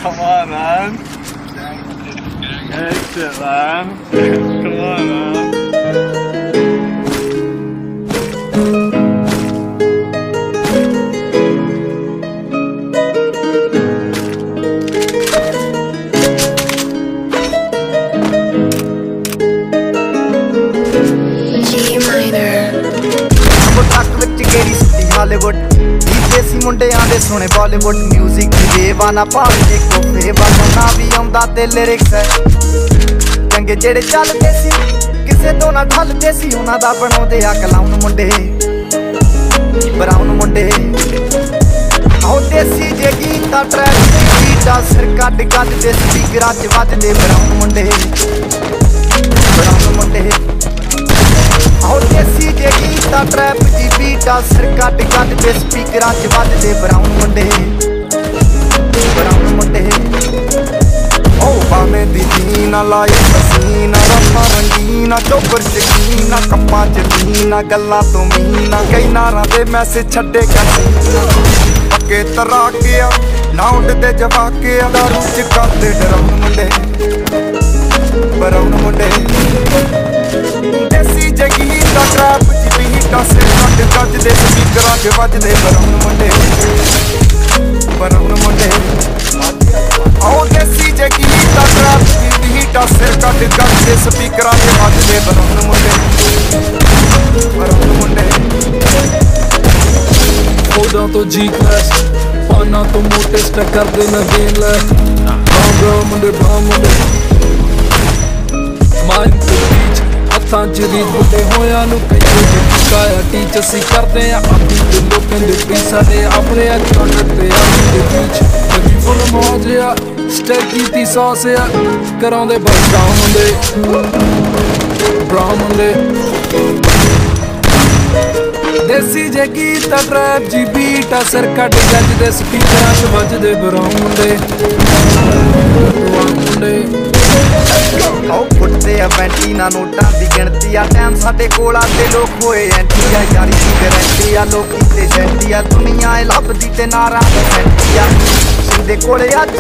Come on, man. Good shit, man. Come on, man. Hollywood देसी मुंडियां दे सोने Bollywood music दी बेवाना भाल दे कोफे वाना भी आउंदा ते लिरिक्स है चंगे जेड़े चलदे सी किसे तो ना ढलदे सी उन्हां दा बनाउंदे आ क्लाउन मुंडे ब्राउन मुंडे आओ देसी जे गीता ट्रैक दी बीटा सिर कट कट दे स्पीकरां च वजदे ब्राउन मुंडे आओ देसी जे गीता ट्रैप दी बीटा सिर कट कट दे स्पीकरां च वजदे ब्राउन मुंडे ओ भावें दी जीना लाई पसीना रत्ना रंगीना चोबर शकीना कप्पां च लीना गल्लां तो मीना कई नारां दे मैसेज छड्डे कैसीना पक्के तरा के आ ना उडदे जवाके आ दारू च करदे डराउन मुंडे ब्राउन मुंडे देसी जगीता ट्रैप दी बीटा सिर कट कट दे स्पीकरां च वजदे ब्राउन मुंडे आओ देसी जगीता ट्रैप दी बीटा सिर कट कट दे स्पीकरां च वजदे ब्राउन मुंडे ओदां तो जी क्लास पाना तो मोटे स्टैक करदे न गेम लै ब्राउन मुंडे माइंड तो बीच हत्थां च रीत बुड्ढे होयां नूं कई काया टीच असीं करदे आ अपनी ते लोकां दे पीस साडे अपने अकाउंट ते अपनी दे बीच कभी फुल मौज आ स्टैक कीती सॉस आ कराउंदे बस डाउन हुंदे ब्राउन मुंडे देसी जे गीता ट्रैप जी बीटा सिर कट गज दे स्पीकरां च वजदे ब्राउन मुंडे आओ फुटदे आ बैंटी ना नोटां दी गिणती आ टाइम साडे कोल आंदे लोक होए एंटी आ यारी दी गारंटी आ लोकी ते शैंटी आ दुनिया ए लभदी ते नारा सैंटी आ सिंधे कोले अज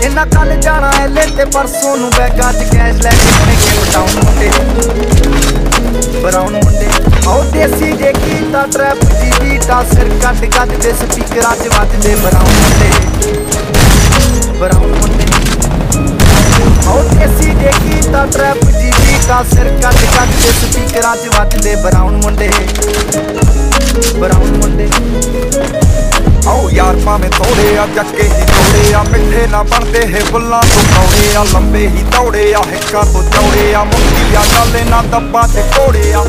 इन्ना कल जाना ए लेते परसों नूं बैगां च कैश लैके ठेके वटाउन मुंडे ब्राउन मुंडे आओ देसी जे गीता ट्रैप दी बीटा सिर कट कट दे स्पीकरां च वजदे ब्राउन मुंडे आओ देसी जे गीता ट्रैप दी बीटा सिर कट कट दे स्पीकरां च वजदे ब्राउन मुंडे आओ यार भावें थोड़े आ जक्के ही थोड़े आ मिठे ना बनदे है बुल्लां तो कौड़े आ लंबे ही दौड़े आ हिक्कां तो चौड़े आ मुक्की आ गल ना दब्बा ते घोड़े आ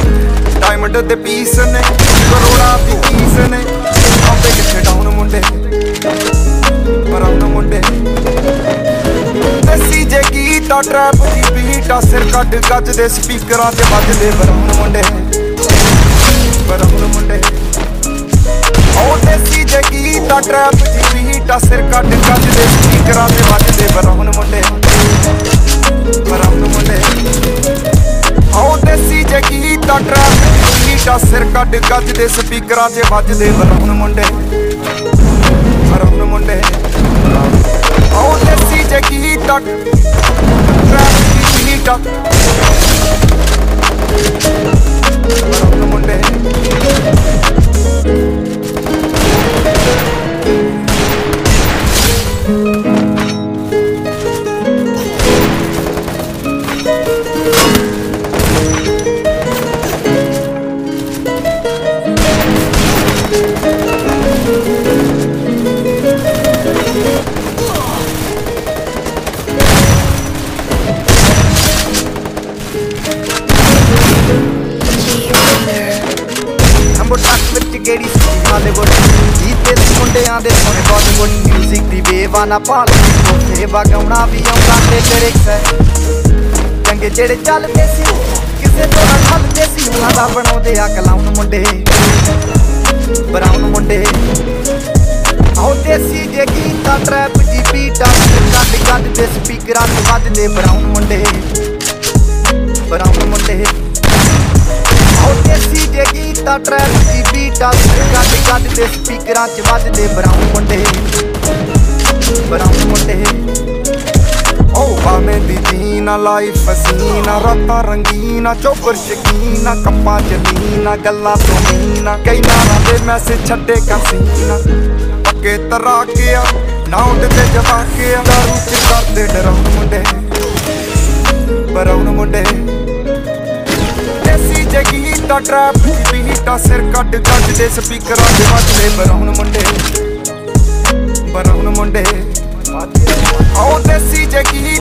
डायमंड दे पीस ने करोड़ां दी फीस ने आंदे किथे डाउन मुंडे ब्राउन मुंडे देसी जे गीता ट्रैप दी बीटा सिर कट गज दे स्पीकरां च वजदे ब्राउन मुंडे आओ देसी जे गीता ट्रैप दी बीटा सिर कट गज दे स्पीकरां च वजदे ब्राउन मुंडे आओ देसी जे गीता ट्रैप दी बीटा सिर कट गज दे स्पीकरां च वजदे ब्राउन मुंडे आओ देसी जे गीता ट्रैप दी बीटा ब्राउन मुंडे गेड़ी हालीवुड देसी मुंडियां दे सोने बॉलीवुड म्यूजिक दी बेवाना भाल कोफे वगाउणा भी आउंदा ते लिरिक्स है चंगे जेड़े चलदे सी किसे तो ना ढलदे सी उन्हां दा बनाउंदे आ क्लाउन मुंडे ब्राउन मुंडे आओ देसी जे गीता ट्रैप दी बीटा कट कट दे स्पीकरां च वजदे ब्राउन मुंडे आओ देसी जे गीता ट्रैप दी बीटा कट कट दे स्पीकरां च वजदे ब्राउन मुंडे मेहंदी जीना लाइफ हसीना रातां रंगीना चौपर शकीना कप्पां जलीना गल्लां तो मीना कई नारां दे मैसेज छड्डे कंसीना पक्के तरा गया ना उठदे जवा गया दारू च करदे डराउन मुंडे बराउन मुंडे देसी जगीता ट्रैप की बीटा सिर कट कट दे स्पीकरां दे वजदे बराउन मुंडे बराउन मुंडे आओ देसी जगी